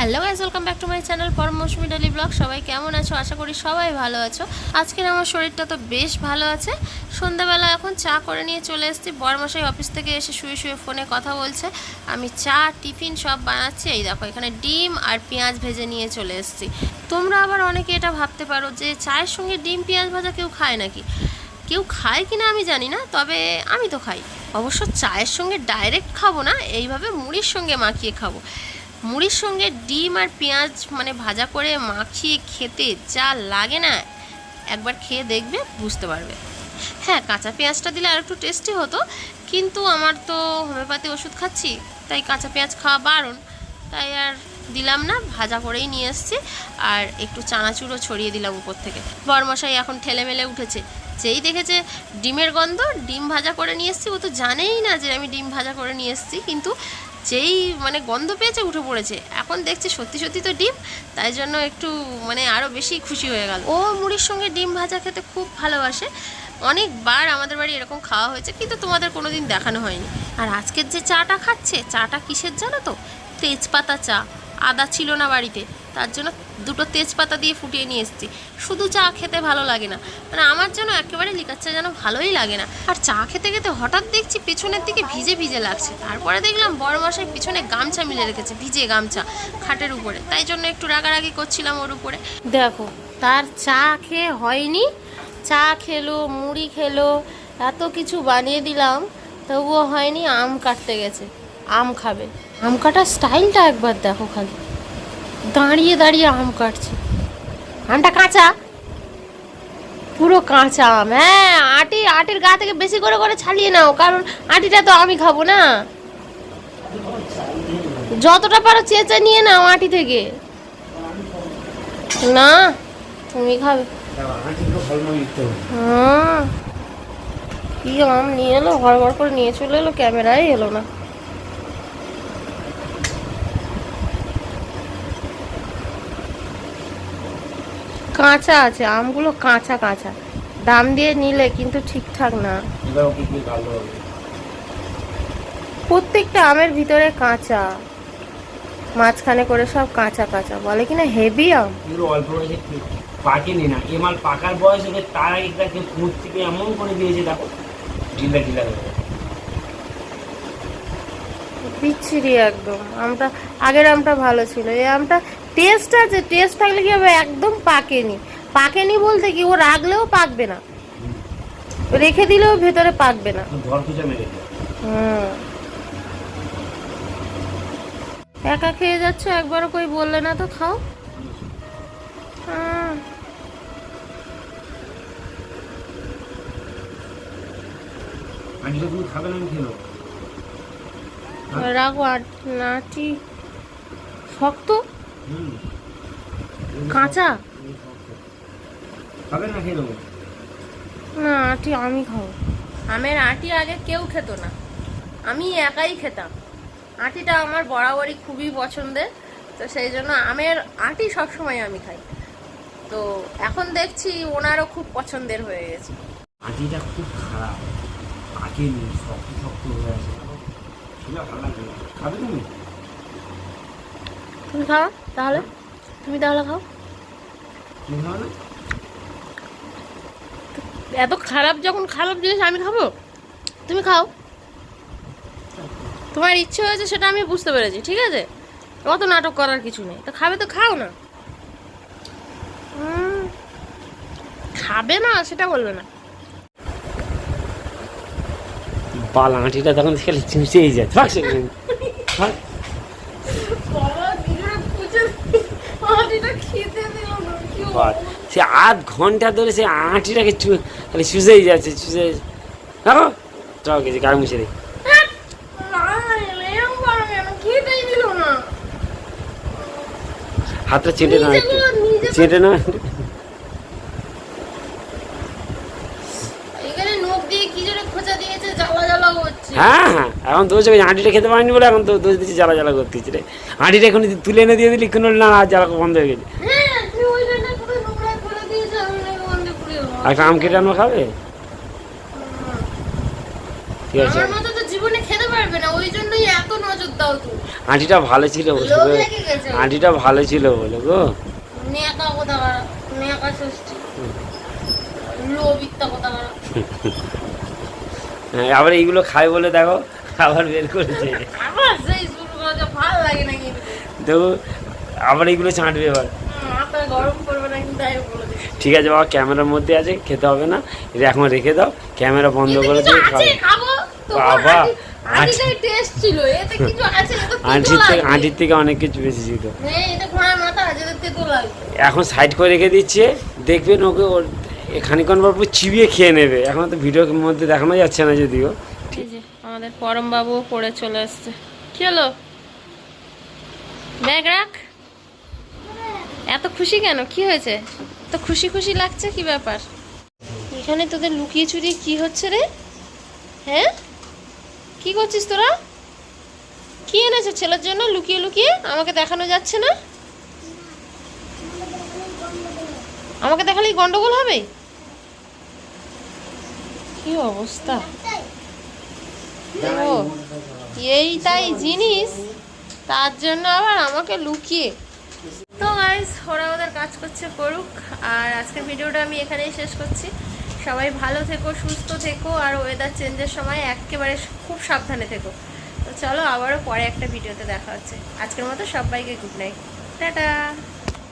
Hello guys, welcome back to my channel পরম মৌসুমি daily blog. সবাই কেমন আছো? আশা করি সবাই ভালো আছো। আজকের আমার শরীরটা তো বেশ ভালো আছে। সন্ধ্যাবেলা এখন চা করে নিয়ে চলে এসেছি। বরমশাই অফিস থেকে এসে শুয়ে শুয়ে ফোনে কথা বলছে, আমি চা টিফিন সব বানাচ্ছি। এই দেখো এখানে ডিম আর পেঁয়াজ ভেজে নিয়ে চলে এসেছি। তোমরা আবার অনেকে এটা ভাবতে পারো যে চায়ের সঙ্গে ডিম পেঁয়াজ ভাজা কেউ খায় নাকি। কেউ খায় কিনা আমি জানি না, তবে আমি তো খাই। অবশ্য চায়ের সঙ্গে ডাইরেক্ট খাবো না, এইভাবে মুড়ির সঙ্গে মাখিয়ে খাবো। মুড়ির সঙ্গে ডিম আর পেঁয়াজ মানে ভাজা করে মাখিয়ে খেতে যা লাগে না, একবার খেয়ে দেখবে বুঝতে পারবে। হ্যাঁ, কাঁচা পেঁয়াজটা দিলে আর একটু টেস্টি হতো, কিন্তু আমার তো হোমিওপ্যাথি ওষুধ খাচ্ছি, তাই কাঁচা পেঁয়াজ খাওয়া বারণ, তাই আর দিলাম না। ভাজা করেই নিয়ে এসেছি আর একটু চানাচুরও ছড়িয়ে দিলাম উপর থেকে। বরমশাই এখন ঠেলে মেলে উঠেছে, যেই দেখেছে ডিমের গন্ধ, ডিম ভাজা করে নিয়ে এসেছি। ও তো জানেই না যে আমি ডিম ভাজা করে নিয়ে এসেছি, কিন্তু যেই মানে গন্ধ পেয়েছে উঠে পড়েছে। এখন দেখছে সত্যি সত্যি তো ডিম, তাই জন্য একটু মানে আরও বেশি খুশি হয়ে গেল। ও মুড়ির সঙ্গে ডিম ভাজা খেতে খুব ভালোবাসে। অনেকবার আমাদের বাড়ি এরকম খাওয়া হয়েছে, কিন্তু তোমাদের কোনো দিন দেখানো হয়নি। আর আজকের যে চাটা খাচ্ছে, চাটা কিসের জানো তো? তেজপাতা চা। আদা ছিল না বাড়িতে, তার জন্য দুটো তেজপাতা দিয়ে ফুটিয়ে নিয়ে এসেছি। শুধু চা খেতে ভালো লাগে না, মানে আমার যেন একেবারে লিকার চা যেন ভালোই লাগে না। আর চা খেতে খেতে হঠাৎ দেখছি পেছনের দিকে ভিজে ভিজে লাগছে। তারপরে দেখলাম বড়মশাই পিছনে গামছা মিলে রেখেছে, ভিজে গামছা খাটের উপরে, তাই জন্য একটু রাগারাগি করছিলাম ওর উপরে। দেখো তার চা খেয়ে হয়নি, চা খেলো, মুড়ি খেলো, এত কিছু বানিয়ে দিলাম, তবুও হয়নি। আম কাটতে গেছে, আম খাবে। আম কাটার স্টাইলটা একবার দেখো, খালি দাঁড়িয়ে দাঁড়িয়ে আম কাটছে। আমটা কাঁচা, পুরো কাঁচা আম। হ্যাঁ, আটির গা থেকে বেশি করে করে ছাড়িয়ে নাও, কারণ আটিটা তো আমি খাবো না। যতটা পারো চেঁচে নিয়ে নাও আটি থেকে। না, তুমি খাবে। হ্যাঁ, কি আম নিয়ে এলো, ঘর ঘর করে নিয়ে চলে এলো, ক্যামেরায় এলো না। কাঁচা আছে আমগুলো, কাঁচা কাঁচা। দাম দিয়ে নিলে কিন্তু ঠিকঠাক না। প্রত্যেকটা আমের ভিতরে কাঁচা, মাঝখানে করে সব কাঁচা কাঁচা, বলে কিনা হেভি আম। অল্প বয়সে পাকেনি না, এ মাল পাকার বয়স হলে তার আগে তাকে কুঁচ থেকে এমন করে দিয়েছে, দেখো ঢিলা ঢিলা হয়ে গেছে। বিচ্ছিরি একদম। আমটা আগের আমটা ভালো ছিল, এই আমটা টেস্ট আছে, টেস্ট থাকলে কি হবে, একদম পাকেনি। পাকেনি বলতে কি, ও রাখলেও পাকবে না, রেখে দিলেও ভেতরে পাকবে না। হুম, একা খেয়ে যাচ্ছ, একবারও কই বললে না তো খাও। খাবে না, খেলো রাখো। নাটি শক্ত, কাঁচা খাবে না, খেলো না। আটি আমি খাবো। আমের আটি আগে কেউ খেত না, আমি একাই খেতাম। আটিটা আমার বরাবরই খুবই পছন্দের, তো সেই জন্য আমের আটি সবসময় আমি খাই। তো এখন দেখছি ওনারও খুব পছন্দের হয়ে গেছে। আটিটা খুব খারাপ, পাকেনি, শক্ত শক্ত হয়ে আছে। খাবে তুমি? তুমি খাও তাহলে, তুমি তাহলে খাও। তুমি খাও না? এত খারাপ যখন, খারাপ জিনিস আমি খাবো? তুমি খাও, তোমার ইচ্ছে হয়েছে সেটা আমি বুঝতে পেরেছি, ঠিক আছে? অত নাটক করার কিছু নেই। তো খাবে তো খাও না। খাবে না সেটা বলবে না। বালাঁটিটা তখন খেলে চুষেই যায়। সে আধ ঘন্টা ধরে সে আঁটিটাকে খালি চুষেই যাচ্ছে, চুষে দেখো চল গেছে গায়ে মুছে দিই। হাতটা চেটে না, চেটে না। হ্যাঁ হ্যাঁ, এখন দোষ আঁটিটা খেতে পারিনি বলে এখন তো দোষ দিচ্ছি, জ্বালা জ্বালা করতেছি রে। আঁটিটা এখন তুলে এনে দিয়ে দিলি, কোনো না জ্বালা বন্ধ হয়ে গেছে। আর আম কেটে আমরা খাবে, ঠিক আছে? জীবনে খেতে পারে পারবে না, ওই জন্যই এত নজর দাও তুমি। আঁটিটা ভালো ছিল বলে লোভ গো। লেগে গেছে। আঁটিটা ভালো ছিল বলে গো। নেকা কথা বলা, নেকা ষষ্ঠী, লোভিত্তা কথা বলা। হ্যাঁ, আবার এইগুলো খায় বলে দেখো আবার বের করেছে। আবার সেই শুরু করেছে, ভালো লাগে না কিন্তু। দেখো আবার এইগুলো চাটবে এবার। মাথা গরম করবে না কিন্তু, তাই বলে দিচ্ছি। ঠিক আছে বাবা, ক্যামেরার মধ্যে আছে, খেতে হবে না, এটা এখন রেখে দাও, ক্যামেরা বন্ধ এতে করে কিছু দিয়ে আছে, খাবে। খাবো। বাবা, আঁটিটাই টেস্ট ছিল, এতে কিছু আছে, এতে তেতো আঁটির থেকে অনেক কিছু বেশি ছিল। হ্যাঁ, এটা ঘোড়ার মাথা আছে, এতে তেতো লাগবে। এখন সাইড করে রেখে দিচ্ছে, দেখবেন ওকে ওর খানিক্ষণ পর পর চিবিয়ে খেয়ে নেবে। এখন তো ভিডিওর মধ্যে দেখানো যাচ্ছে না যদিও। এই যে আমাদের পরম বাবুও পড়ে চলে আসছে। কি হলো? ব্যাগ রাখ। এত খুশি কেন? কি হয়েছে? তো খুশি খুশি লাগছে, কি ব্যাপার? এখানে তোদের লুকিয়ে চুরিয়ে কি হচ্ছে রে? হ্যাঁ, কি করছিস তোরা? কি এনেছে ছেলের জন্য লুকিয়ে লুকিয়ে? আমাকে দেখানো যাচ্ছে না। আমাকে দেখালেই গন্ডগোল হবে। কি অবস্থা! ও এইটাই জিনিস, তার জন্য আবার আমাকে লুকিয়ে। তো গাইস, ওরা ওদের কাজ করছে, করুক। আর আজকের ভিডিওটা আমি এখানেই শেষ করছি। সবাই ভালো থেকো, সুস্থ থেকো, আর ওয়েদার চেঞ্জের সময় একেবারে খুব সাবধানে থেকো। তো চলো, আবারও পরে একটা ভিডিওতে দেখা হচ্ছে। আজকের মতো সবাইকে গুড নাইট, টাটা।